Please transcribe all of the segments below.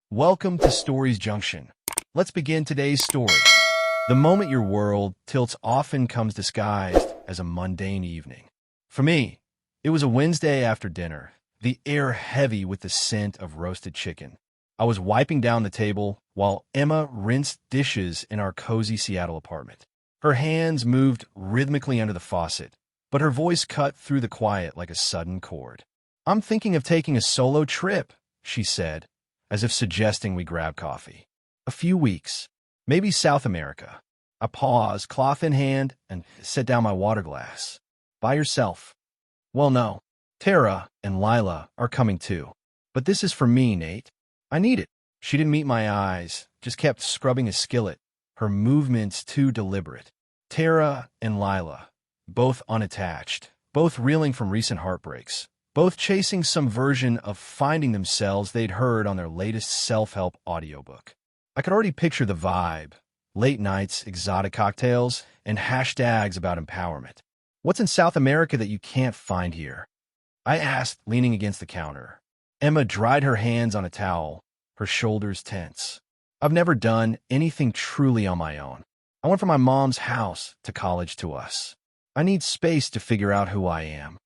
Welcome to Stories Junction. Let's begin today's story. The moment your world tilts often comes disguised as a mundane evening. For me, it was a Wednesday after dinner, the air heavy with the scent of roasted chicken. I was wiping down the table while Emma rinsed dishes in our cozy Seattle apartment. Her hands moved rhythmically under the faucet, but her voice cut through the quiet like a sudden chord. "I'm thinking of taking a solo trip," she said, as if suggesting we grab coffee. "A few weeks, maybe South America." I paused, cloth in hand, and set down my water glass. "By yourself?" "Well, no. Tara and Lila are coming too. But this is for me, Nate. I need it." She didn't meet my eyes, just kept scrubbing a skillet, her movements too deliberate. Tara and Lila, both unattached, both reeling from recent heartbreaks, both chasing some version of finding themselves they'd heard on their latest self-help audiobook. I could already picture the vibe: late nights, exotic cocktails, and hashtags about empowerment. "What's in South America that you can't find here?" I asked, leaning against the counter. Emma dried her hands on a towel, her shoulders tense. "I've never done anything truly on my own. I went from my mom's house to college to us. I need space to figure out who I am."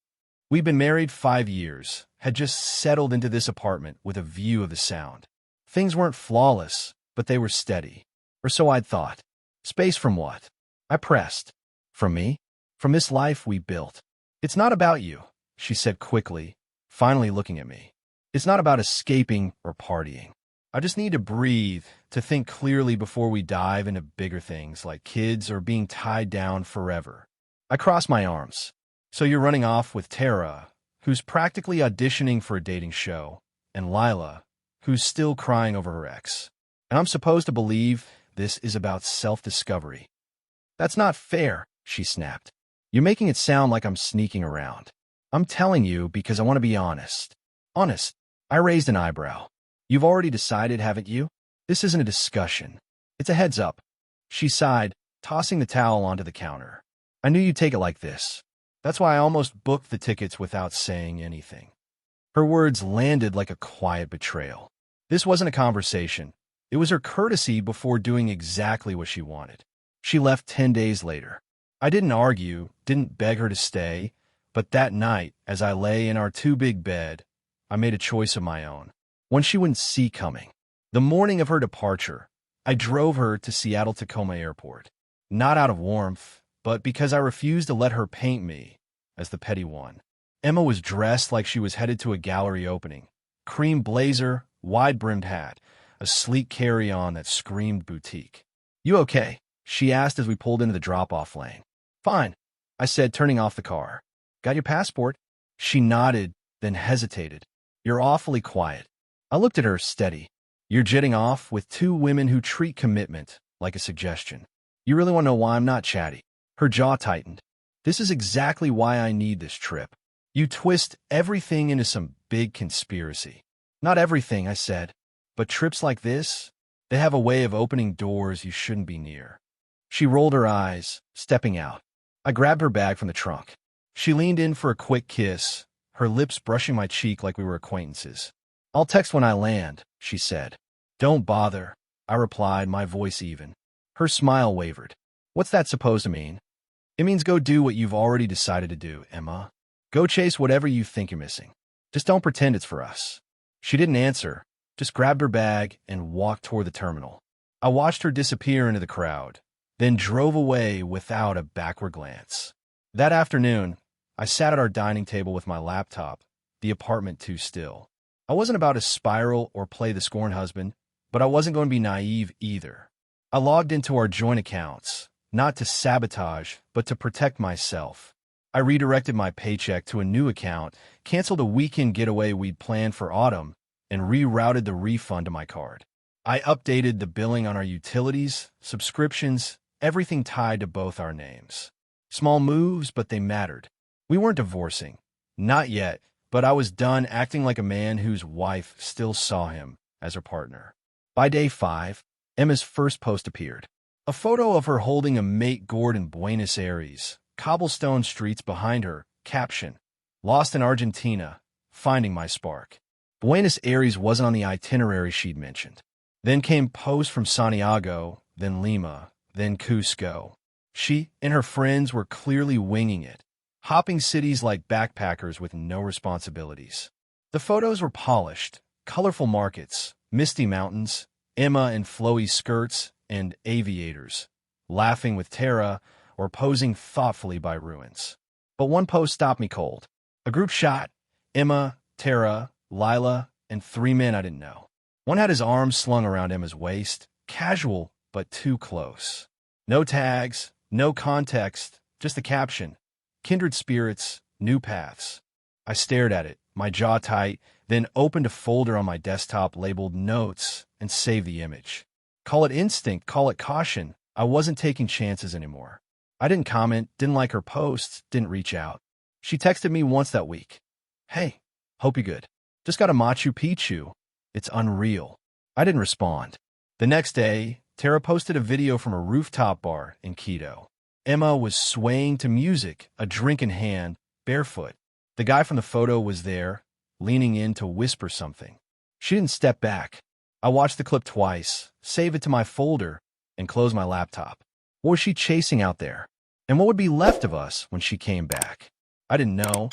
We'd been married 5 years, had just settled into this apartment with a view of the Sound. Things weren't flawless, but they were steady. Or so I'd thought. Space from what? I pressed. "From me? From this life we built." "It's not about you," she said quickly, finally looking at me. "It's not about escaping or partying. I just need to breathe, to think clearly before we dive into bigger things like kids or being tied down forever." I crossed my arms. "So you're running off with Tara, who's practically auditioning for a dating show, and Lila, who's still crying over her ex. And I'm supposed to believe this is about self-discovery." "That's not fair," she snapped. "You're making it sound like I'm sneaking around." "I'm telling you because I want to be honest." "Honest?" I raised an eyebrow. "You've already decided, haven't you? This isn't a discussion. It's a heads up." She sighed, tossing the towel onto the counter. "I knew you'd take it like this. That's why I almost booked the tickets without saying anything." Her words landed like a quiet betrayal. This wasn't a conversation. It was her courtesy before doing exactly what she wanted. She left 10 days later. I didn't argue, didn't beg her to stay, but that night, as I lay in our too-big bed, I made a choice of my own, one she wouldn't see coming. The morning of her departure, I drove her to Seattle-Tacoma Airport, not out of warmth, but because I refused to let her paint me as the petty one. Emma was dressed like she was headed to a gallery opening. Cream blazer, wide-brimmed hat, a sleek carry-on that screamed boutique. "You okay?" she asked as we pulled into the drop-off lane. "Fine," I said, turning off the car. "Got your passport?" She nodded, then hesitated. "You're awfully quiet." I looked at her, steady. "You're jetting off with two women who treat commitment like a suggestion. You really want to know why I'm not chatty?" Her jaw tightened. "This is exactly why I need this trip. You twist everything into some big conspiracy." "Not everything," I said. "But trips like this, they have a way of opening doors you shouldn't be near." She rolled her eyes, stepping out. I grabbed her bag from the trunk. She leaned in for a quick kiss, her lips brushing my cheek like we were acquaintances. "I'll text when I land," she said. "Don't bother," I replied, my voice even. Her smile wavered. "What's that supposed to mean?" "It means go do what you've already decided to do, Emma. Go chase whatever you think you're missing. Just don't pretend it's for us." She didn't answer, just grabbed her bag and walked toward the terminal. I watched her disappear into the crowd, then drove away without a backward glance. That afternoon, I sat at our dining table with my laptop, the apartment too still. I wasn't about to spiral or play the scorned husband, but I wasn't going to be naive either. I logged into our joint accounts, not to sabotage, but to protect myself. I redirected my paycheck to a new account, canceled a weekend getaway we'd planned for autumn, and rerouted the refund to my card. I updated the billing on our utilities, subscriptions, everything tied to both our names. Small moves, but they mattered. We weren't divorcing. Not yet, but I was done acting like a man whose wife still saw him as her partner. By day 5, Emma's first post appeared. A photo of her holding a mate gourd in Buenos Aires, cobblestone streets behind her, caption, "Lost in Argentina, finding my spark." Buenos Aires wasn't on the itinerary she'd mentioned. Then came posts from Santiago, then Lima, then Cusco. She and her friends were clearly winging it, hopping cities like backpackers with no responsibilities. The photos were polished, colorful markets, misty mountains, Emma in flowy skirts and aviators, laughing with Tara or posing thoughtfully by ruins. But one post stopped me cold. A group shot, Emma, Tara, Lila, and 3 men I didn't know. One had his arms slung around Emma's waist, casual but too close. No tags, no context, just the caption, "Kindred spirits, new paths." I stared at it, my jaw tight, then opened a folder on my desktop labeled Notes and saved the image. Call it instinct, call it caution. I wasn't taking chances anymore. I didn't comment, didn't like her posts, didn't reach out. She texted me once that week. "Hey, hope you're good. Just got a Machu Picchu. It's unreal." I didn't respond. The next day, Tara posted a video from a rooftop bar in Quito. Emma was swaying to music, a drink in hand, barefoot. The guy from the photo was there, leaning in to whisper something. She didn't step back. I watched the clip twice, saved it to my folder, and closed my laptop. What was she chasing out there? And what would be left of us when she came back? I didn't know,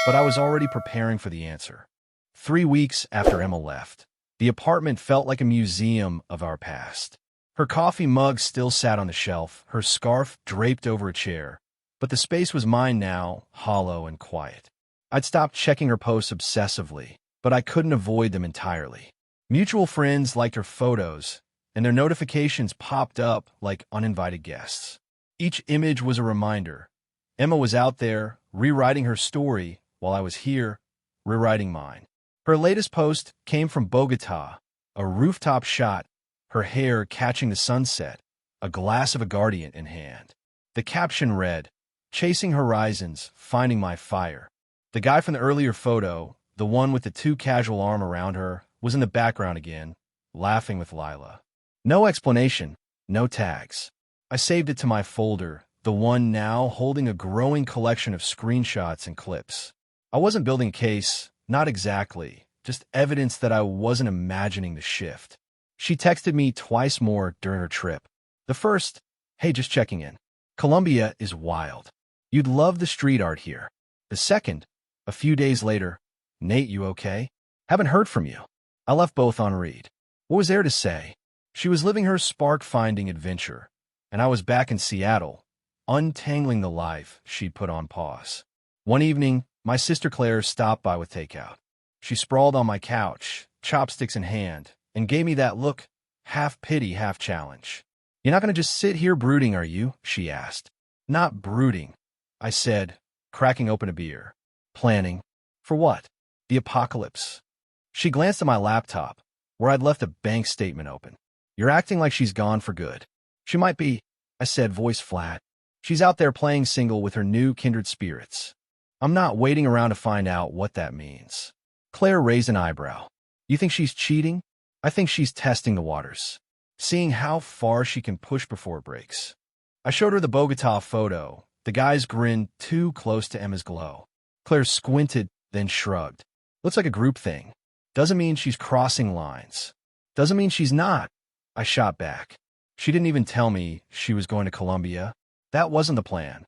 but I was already preparing for the answer. 3 weeks after Emma left, the apartment felt like a museum of our past. Her coffee mug still sat on the shelf, her scarf draped over a chair, but the space was mine now, hollow and quiet. I'd stopped checking her posts obsessively, but I couldn't avoid them entirely. Mutual friends liked her photos, and their notifications popped up like uninvited guests. Each image was a reminder. Emma was out there, rewriting her story, while I was here, rewriting mine. Her latest post came from Bogota, a rooftop shot, her hair catching the sunset, a glass of aguardiente in hand. The caption read, "Chasing horizons, finding my fire." The guy from the earlier photo, the one with the too casual arm around her, was in the background again, laughing with Lila. No explanation, no tags. I saved it to my folder, the one now holding a growing collection of screenshots and clips. I wasn't building a case, not exactly, just evidence that I wasn't imagining the shift. She texted me twice more during her trip. The first, "Hey, just checking in. Colombia is wild. You'd love the street art here." The second, a few days later, "Nate, you okay? Haven't heard from you." I left both on read. What was there to say? She was living her spark-finding adventure, and I was back in Seattle, untangling the life she'd put on pause. One evening, my sister Claire stopped by with takeout. She sprawled on my couch, chopsticks in hand, and gave me that look, half pity, half challenge. "You're not going to just sit here brooding, are you?" she asked. "Not brooding," I said, cracking open a beer. "Planning. For what? The apocalypse." She glanced at my laptop, where I'd left a bank statement open. "You're acting like she's gone for good." "She might be," I said, voice flat. "She's out there playing single with her new kindred spirits. I'm not waiting around to find out what that means." Claire raised an eyebrow. "You think she's cheating?" "I think she's testing the waters, seeing how far she can push before it breaks." I showed her the Bogota photo. The guy's grin too close to Emma's glow. Claire squinted, then shrugged. "Looks like a group thing. Doesn't mean she's crossing lines. Doesn't mean she's not." I shot back. "She didn't even tell me she was going to Colombia. That wasn't the plan."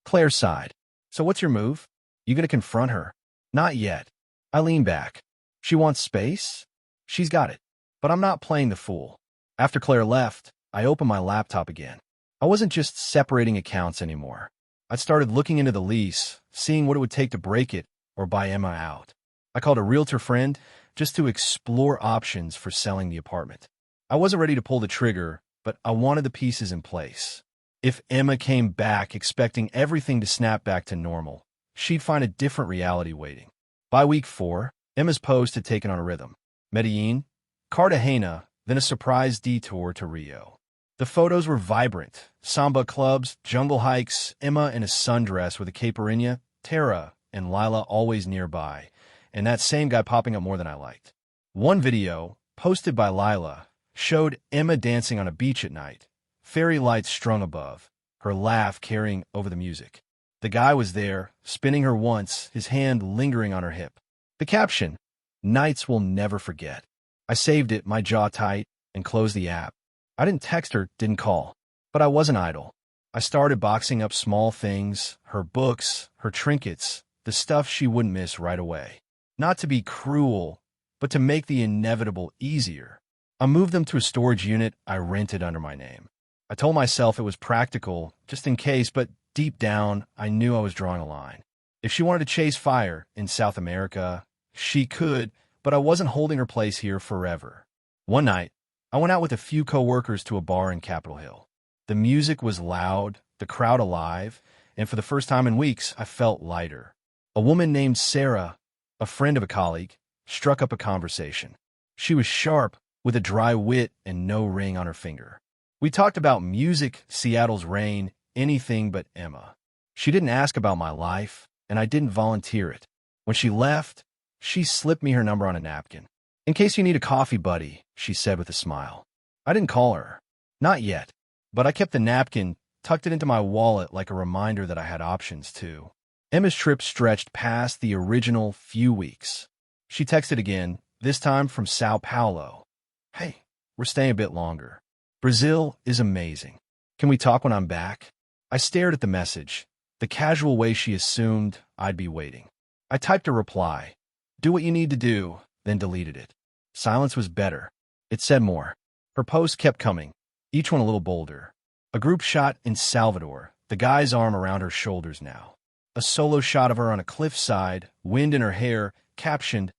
Claire sighed. "So what's your move? You gonna confront her?" "Not yet." I leaned back. "She wants space? She's got it. But I'm not playing the fool." After Claire left, I opened my laptop again. I wasn't just separating accounts anymore. I'd started looking into the lease, seeing what it would take to break it or buy Emma out. I called a realtor friend just to explore options for selling the apartment. I wasn't ready to pull the trigger, but I wanted the pieces in place. If Emma came back expecting everything to snap back to normal, she'd find a different reality waiting. By week 4, Emma's post had taken on a rhythm. Medellin, Cartagena, then a surprise detour to Rio. The photos were vibrant. Samba clubs, jungle hikes, Emma in a sundress with a caipirinha, Tara and Lila always nearby, and that same guy popping up more than I liked. One video, posted by Lila, showed Emma dancing on a beach at night, fairy lights strung above, her laugh carrying over the music. The guy was there, spinning her once, his hand lingering on her hip. The caption, Nights we'll never forget. I saved it, my jaw tight, and closed the app. I didn't text her, didn't call. But I wasn't idle. I started boxing up small things, her books, her trinkets, the stuff she wouldn't miss right away. Not to be cruel, but to make the inevitable easier. I moved them to a storage unit I rented under my name. I told myself it was practical, just in case, but deep down, I knew I was drawing a line. If she wanted to chase fire in South America, she could, but I wasn't holding her place here forever. One night, I went out with a few coworkers to a bar in Capitol Hill. The music was loud, the crowd alive, and for the first time in weeks, I felt lighter. A woman named Sarah, a friend of a colleague, struck up a conversation. She was sharp, with a dry wit and no ring on her finger. We talked about music, Seattle's rain, anything but Emma. She didn't ask about my life, and I didn't volunteer it. When she left, she slipped me her number on a napkin. "In case you need a coffee, buddy," she said with a smile. I didn't call her. Not yet. But I kept the napkin, tucked it into my wallet like a reminder that I had options too. Emma's trip stretched past the original few weeks. She texted again, this time from Sao Paulo. "Hey, we're staying a bit longer. Brazil is amazing. Can we talk when I'm back?" I stared at the message, the casual way she assumed I'd be waiting. I typed a reply, "Do what you need to do," then deleted it. Silence was better. It said more. Her posts kept coming, each one a little bolder. A group shot in Salvador, the guy's arm around her shoulders now. A solo shot of her on a cliffside, wind in her hair, captioned,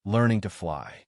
"Learning to fly."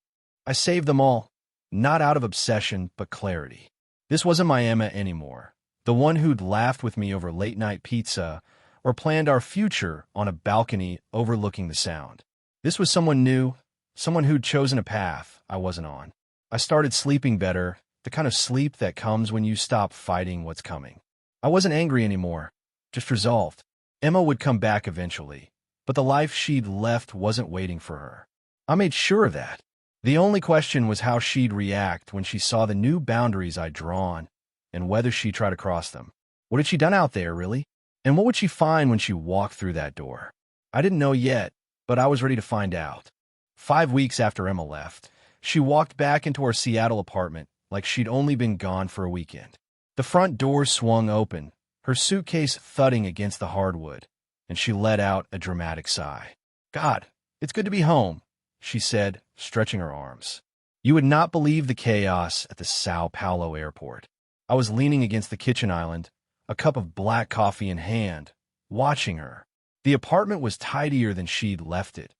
I saved them all, not out of obsession, but clarity. This wasn't my Emma anymore, the one who'd laughed with me over late-night pizza or planned our future on a balcony overlooking the Sound. This was someone new, someone who'd chosen a path I wasn't on. I started sleeping better, the kind of sleep that comes when you stop fighting what's coming. I wasn't angry anymore, just resolved. Emma would come back eventually, but the life she'd left wasn't waiting for her. I made sure of that. The only question was how she'd react when she saw the new boundaries I'd drawn, and whether she'd try to cross them. What had she done out there, really? And what would she find when she walked through that door? I didn't know yet, but I was ready to find out. 5 weeks after Emma left, she walked back into our Seattle apartment like she'd only been gone for a weekend. The front door swung open, her suitcase thudding against the hardwood, and she let out a dramatic sigh. "God, it's good to be home," she said, stretching her arms. You would not believe the chaos at the Sao Paulo airport. I was leaning against the kitchen island, a cup of black coffee in hand, watching her. The apartment was tidier than she'd left it.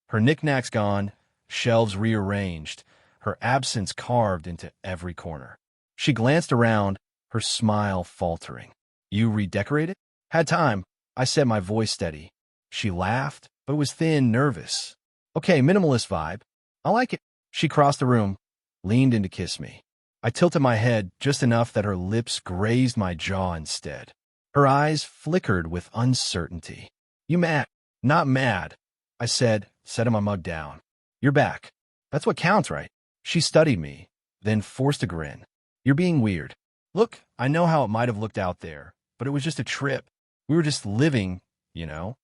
Her knickknacks gone, shelves rearranged, her absence carved into every corner. She glanced around, her smile faltering. "You redecorated?" "Had time," I said, my voice steady. She laughed, but was thin, nervous. "Okay, minimalist vibe. I like it." She crossed the room, leaned in to kiss me. I tilted my head just enough that her lips grazed my jaw instead. Her eyes flickered with uncertainty. "You mad?" "Not mad," I said, setting my mug down. "You're back. That's what counts, right?" She studied me, then forced a grin. "You're being weird. Look, I know how it might have looked out there, but it was just a trip. We were just living, you know."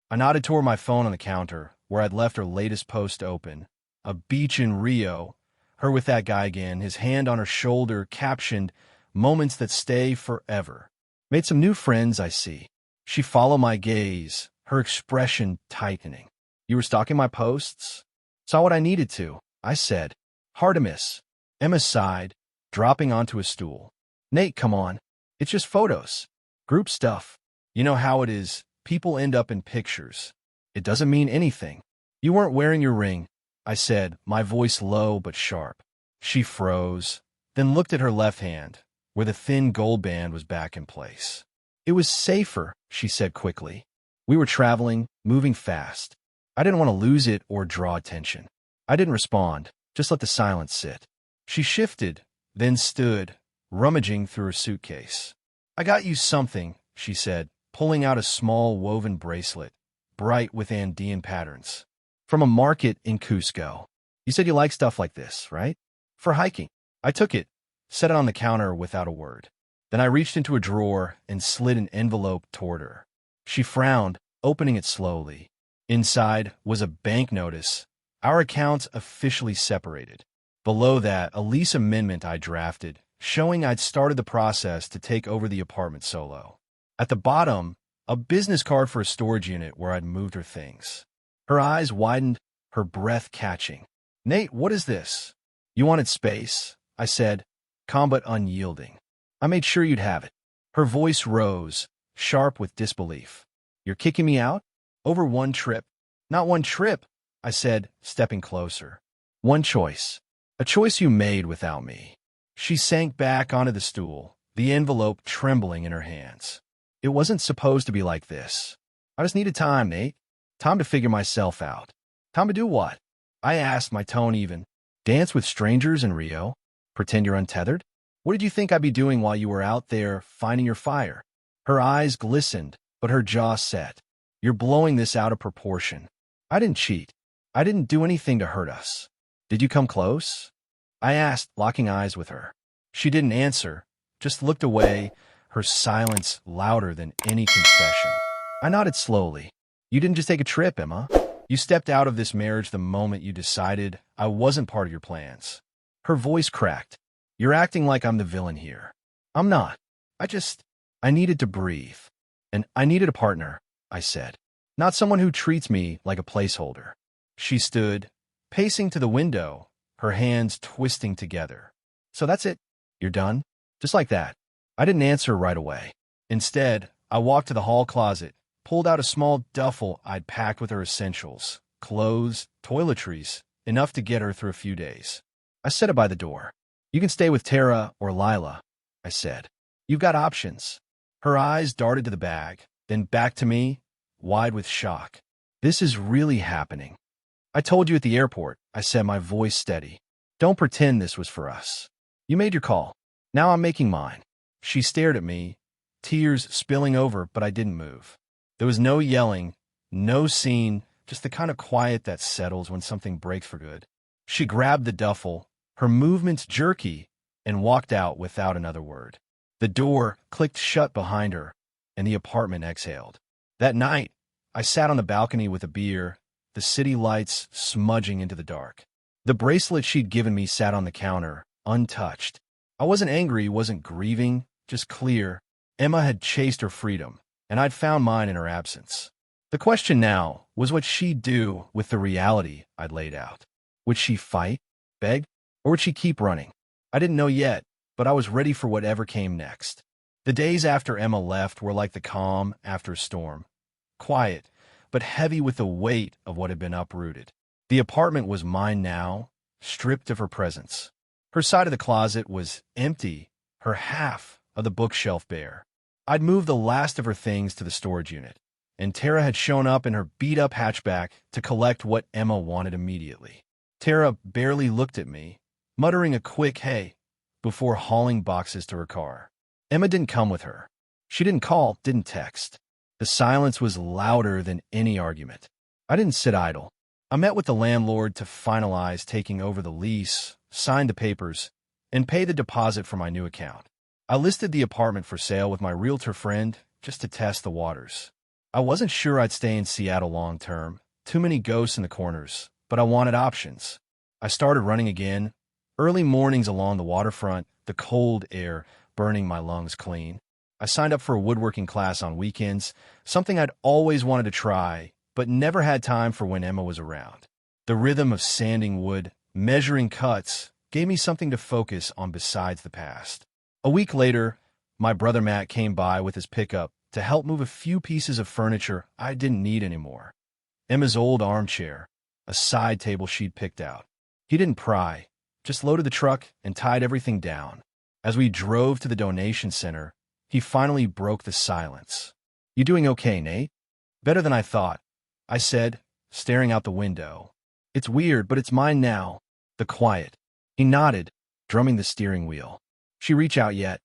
I nodded toward my phone on the counter, where I'd left her latest post open. A beach in Rio. Her with that guy again, his hand on her shoulder, captioned, "Moments that stay forever." Made some new friends, I see. She followed my gaze, her expression tightening. "You were stalking my posts?" "Saw what I needed to," I said. "Hard to miss." Emma sighed, dropping onto a stool. "Nate, come on. It's just photos. Group stuff. You know how it is. People end up in pictures. It doesn't mean anything." "You weren't wearing your ring," I said, my voice low but sharp. She froze, then looked at her left hand, where the thin gold band was back in place. "It was safer," she said quickly. "We were traveling, moving fast. I didn't want to lose it or draw attention." I didn't respond, just let the silence sit. She shifted, then stood, rummaging through her suitcase. "I got you something," she said, pulling out a small woven bracelet, bright with Andean patterns. "From a market in Cusco. You said you like stuff like this, right? For hiking." I took it, set it on the counter without a word. Then I reached into a drawer and slid an envelope toward her. She frowned, opening it slowly. Inside was a bank notice, Our accounts officially separated. Below that, a lease amendment I drafted, showing I'd started the process to take over the apartment solo. At the bottom, a business card for a storage unit where I'd moved her things. Her eyes widened, her breath catching. "Nate, what is this?" "You wanted space," I said, calm but unyielding. "I made sure you'd have it." Her voice rose, sharp with disbelief. "You're kicking me out? Over one trip?" "Not one trip," I said, stepping closer. "One choice. A choice you made without me." She sank back onto the stool, the envelope trembling in her hands. "It wasn't supposed to be like this. I just needed time, Nate. Time to figure myself out." "Time to do what?" I asked, my tone even. "Dance with strangers in Rio? Pretend you're untethered? What did you think I'd be doing while you were out there finding your fire?" Her eyes glistened, but her jaw set. "You're blowing this out of proportion. I didn't cheat. I didn't do anything to hurt us. Did you come close?" I asked, locking eyes with her. She didn't answer, just looked away, her silence louder than any confession. I nodded slowly. "You didn't just take a trip, Emma. You stepped out of this marriage the moment you decided I wasn't part of your plans." Her voice cracked. "You're acting like I'm the villain here. I'm not. I needed to breathe. And I needed a partner," I said. "Not someone who treats me like a placeholder." She stood, pacing to the window, her hands twisting together. "So that's it? You're done? Just like that?" I didn't answer right away. Instead, I walked to the hall closet, pulled out a small duffel I'd packed with her essentials, clothes, toiletries, enough to get her through a few days. I set it by the door. "You can stay with Tara or Lila," I said. "You've got options." Her eyes darted to the bag, then back to me, wide with shock. "This is really happening." "I told you at the airport," I said, my voice steady. "Don't pretend this was for us. You made your call. Now I'm making mine." She stared at me, tears spilling over, but I didn't move. There was no yelling, no scene, just the kind of quiet that settles when something breaks for good. She grabbed the duffel, her movements jerky, and walked out without another word. The door clicked shut behind her, and the apartment exhaled. That night, I sat on the balcony with a beer, the city lights smudging into the dark. The bracelet she'd given me sat on the counter, untouched. I wasn't angry, wasn't grieving, just clear. Emma had chased her freedom, and I'd found mine in her absence. The question now was what she'd do with the reality I'd laid out. Would she fight, beg, or would she keep running? I didn't know yet, but I was ready for whatever came next. The days after Emma left were like the calm after a storm. Quiet, but heavy with the weight of what had been uprooted. The apartment was mine now, stripped of her presence. Her side of the closet was empty, her half of the bookshelf bare. I'd moved the last of her things to the storage unit, and Tara had shown up in her beat-up hatchback to collect what Emma wanted immediately. Tara barely looked at me, muttering a quick "hey," before hauling boxes to her car. Emma didn't come with her. She didn't call, didn't text. The silence was louder than any argument. I didn't sit idle. I met with the landlord to finalize taking over the lease, sign the papers, and pay the deposit for my new account. I listed the apartment for sale with my realtor friend just to test the waters. I wasn't sure I'd stay in Seattle long term, too many ghosts in the corners, but I wanted options. I started running again, early mornings along the waterfront, the cold air burning my lungs clean. I signed up for a woodworking class on weekends, something I'd always wanted to try, but never had time for when Emma was around. The rhythm of sanding wood, measuring cuts, gave me something to focus on besides the past. A week later, my brother Matt came by with his pickup to help move a few pieces of furniture I didn't need anymore. Emma's old armchair, a side table she'd picked out. He didn't pry, just loaded the truck and tied everything down. As we drove to the donation center, he finally broke the silence. "You doing okay, Nate?" "Better than I thought," I said, staring out the window. "It's weird, but it's mine now." The quiet. He nodded, drumming the steering wheel. "She reach out yet?"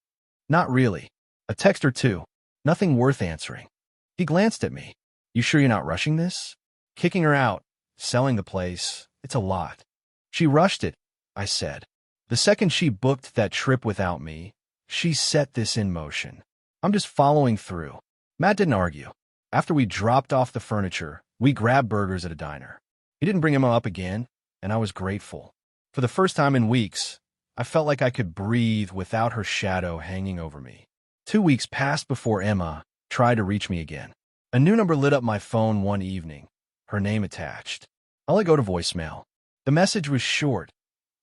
"Not really. A text or two. Nothing worth answering." He glanced at me. "You sure you're not rushing this?" "Kicking her out, selling the place. It's a lot." "She rushed it," I said. "The second she booked that trip without me, she set this in motion. I'm just following through." Matt didn't argue. After we dropped off the furniture, we grabbed burgers at a diner. He didn't bring Emma up again, and I was grateful. For the first time in weeks, I felt like I could breathe without her shadow hanging over me. 2 weeks passed before Emma tried to reach me again. A new number lit up my phone one evening, her name attached. I let go to voicemail. The message was short.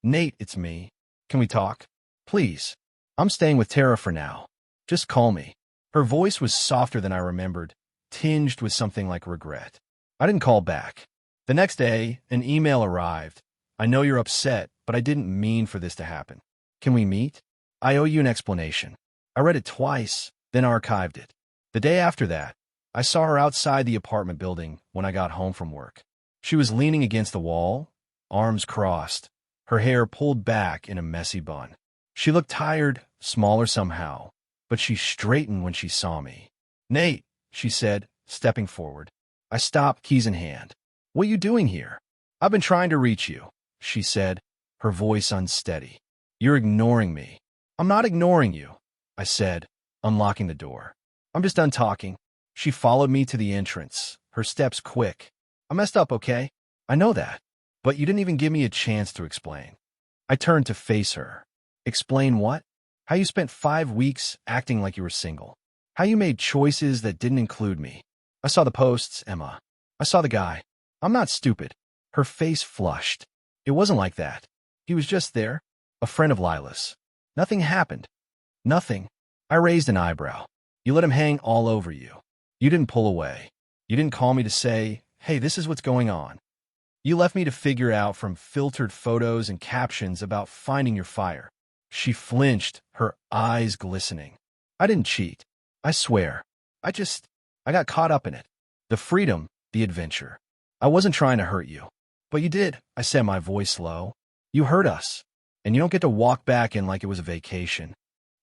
"Nate, it's me. Can we talk? Please. I'm staying with Tara for now. Just call me." Her voice was softer than I remembered, tinged with something like regret. I didn't call back. The next day, an email arrived. "I know you're upset, but I didn't mean for this to happen. Can we meet? I owe you an explanation." I read it twice, then archived it. The day after that, I saw her outside the apartment building when I got home from work. She was leaning against the wall, arms crossed, her hair pulled back in a messy bun. She looked tired, smaller somehow, but she straightened when she saw me. "Nate," she said, stepping forward. I stopped, keys in hand. "What are you doing here?" "I've been trying to reach you," she said, her voice unsteady. "You're ignoring me." "I'm not ignoring you," I said, unlocking the door. "I'm just done talking." She followed me to the entrance, her steps quick. "I messed up, okay? I know that. But you didn't even give me a chance to explain." I turned to face her. "Explain what?" "How you spent 5 weeks acting like you were single. How you made choices that didn't include me." "I saw the posts, Emma. I saw the guy. I'm not stupid." Her face flushed. "It wasn't like that. He was just there, a friend of Lila's. Nothing happened." "Nothing." I raised an eyebrow. "You let him hang all over you. You didn't pull away. You didn't call me to say, 'Hey, this is what's going on.' You left me to figure out from filtered photos and captions about finding your fire." She flinched, her eyes glistening. "I didn't cheat. I swear. I got caught up in it. The freedom, the adventure. I wasn't trying to hurt you." "But you did," I said, my voice low. "You hurt us, and you don't get to walk back in like it was a vacation."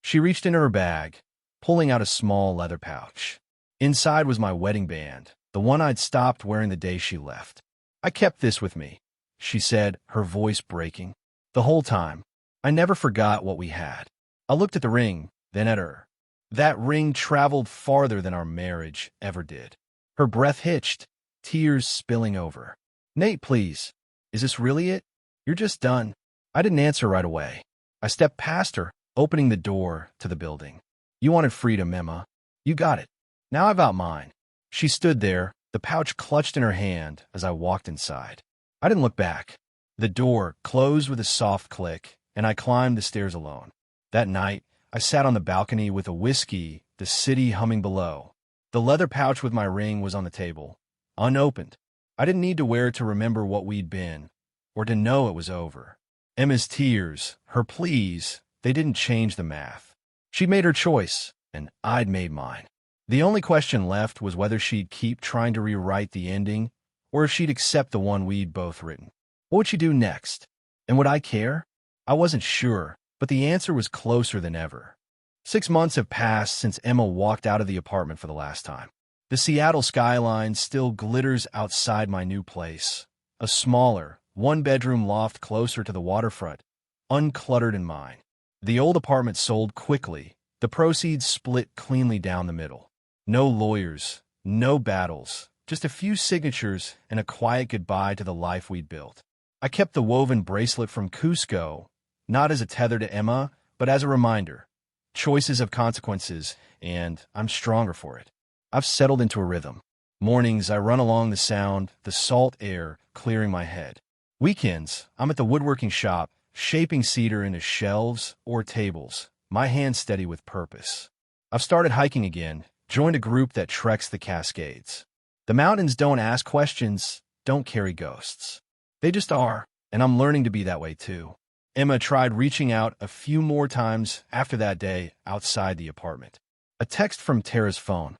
She reached into her bag, pulling out a small leather pouch. Inside was my wedding band, the one I'd stopped wearing the day she left. "I kept this with me," she said, her voice breaking. "The whole time. I never forgot what we had." I looked at the ring, then at her. That ring traveled farther than our marriage ever did. Her breath hitched, tears spilling over. "Nate, please. Is this really it? You're just done?" I didn't answer right away. I stepped past her, opening the door to the building. "You wanted freedom, Emma. You got it. Now I've got mine." She stood there, the pouch clutched in her hand as I walked inside. I didn't look back. The door closed with a soft click, and I climbed the stairs alone. That night, I sat on the balcony with a whiskey, the city humming below. The leather pouch with my ring was on the table, unopened. I didn't need to wear it to remember what we'd been, or to know it was over. Emma's tears, her pleas, they didn't change the math. She'd made her choice, and I'd made mine. The only question left was whether she'd keep trying to rewrite the ending, or if she'd accept the one we'd both written. What would she do next? And would I care? I wasn't sure, but the answer was closer than ever. 6 months have passed since Emma walked out of the apartment for the last time. The Seattle skyline still glitters outside my new place, a smaller, one-bedroom loft closer to the waterfront, uncluttered and mine. The old apartment sold quickly, the proceeds split cleanly down the middle. No lawyers, no battles, just a few signatures and a quiet goodbye to the life we'd built. I kept the woven bracelet from Cusco, not as a tether to Emma, but as a reminder. Choices have consequences, and I'm stronger for it. I've settled into a rhythm. Mornings, I run along the sound, the salt air clearing my head. Weekends, I'm at the woodworking shop, shaping cedar into shelves or tables, my hands steady with purpose. I've started hiking again, joined a group that treks the Cascades. The mountains don't ask questions, don't carry ghosts. They just are, and I'm learning to be that way too. Emma tried reaching out a few more times after that day outside the apartment. A text from Tara's phone.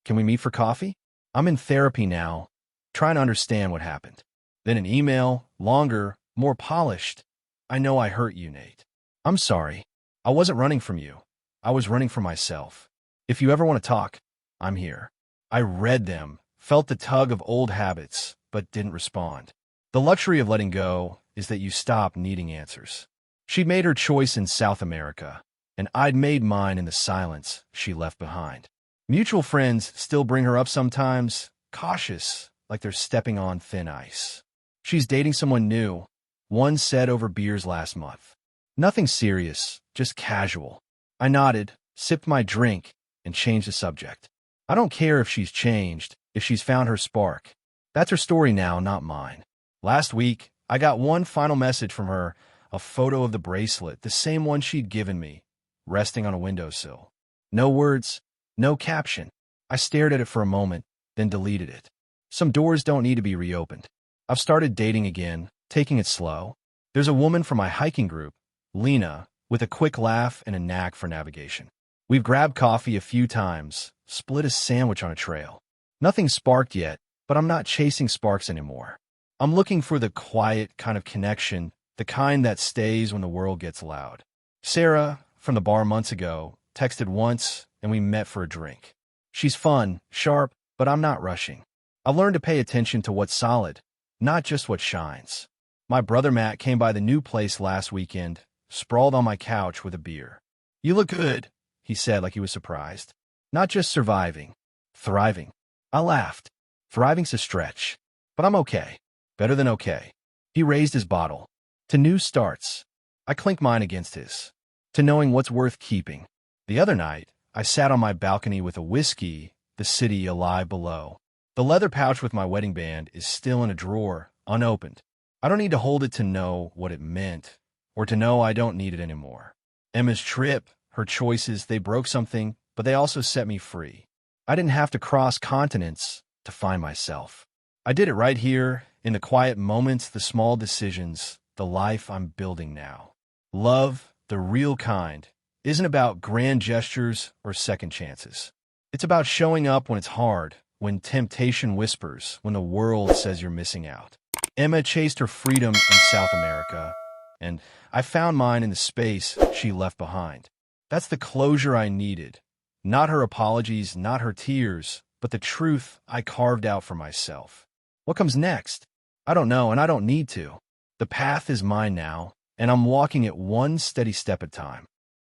"Can we meet for coffee? I'm in therapy now, trying to understand what happened." Then an email, longer, more polished. "I know I hurt you, Nate. I'm sorry. I wasn't running from you. I was running from myself. If you ever want to talk, I'm here." I read them, felt the tug of old habits, but didn't respond. The luxury of letting go is that you stop needing answers. She'd made her choice in South America, and I'd made mine in the silence she left behind. Mutual friends still bring her up sometimes, cautious, like they're stepping on thin ice. She's dating someone new, One said over beers last month. Nothing serious, just casual. I nodded, sipped my drink, and changed the subject. I don't care if she's changed, if she's found her spark. That's her story now, not mine. Last week, I got one final message from her, a photo of the bracelet, the same one she'd given me, resting on a windowsill. No words, no caption. I stared at it for a moment, then deleted it. Some doors don't need to be reopened. I've started dating again, taking it slow. There's a woman from my hiking group, Lena, with a quick laugh and a knack for navigation. We've grabbed coffee a few times, split a sandwich on a trail. Nothing sparked yet, but I'm not chasing sparks anymore. I'm looking for the quiet kind of connection, the kind that stays when the world gets loud. Sarah, from the bar months ago, texted once, and we met for a drink. She's fun, sharp, but I'm not rushing. I've learned to pay attention to what's solid, not just what shines. My brother Matt came by the new place last weekend, sprawled on my couch with a beer. "You look good," he said like he was surprised. "Not just surviving, thriving." I laughed. Thriving's a stretch, but I'm okay. Better than okay. He raised his bottle. To new starts. I clinked mine against his. To knowing what's worth keeping. The other night, I sat on my balcony with a whiskey, the city alive below. The leather pouch with my wedding band is still in a drawer, unopened. I don't need to hold it to know what it meant, or to know I don't need it anymore. Emma's trip, her choices, they broke something, but they also set me free. I didn't have to cross continents to find myself. I did it right here, in the quiet moments, the small decisions, the life I'm building now. Love, the real kind, isn't about grand gestures or second chances. It's about showing up when it's hard, when temptation whispers, when the world says you're missing out. Emma chased her freedom in South America, and I found mine in the space she left behind. That's the closure I needed. Not her apologies, not her tears, but the truth I carved out for myself. What comes next? I don't know, and I don't need to. The path is mine now, and I'm walking it one steady step at a time.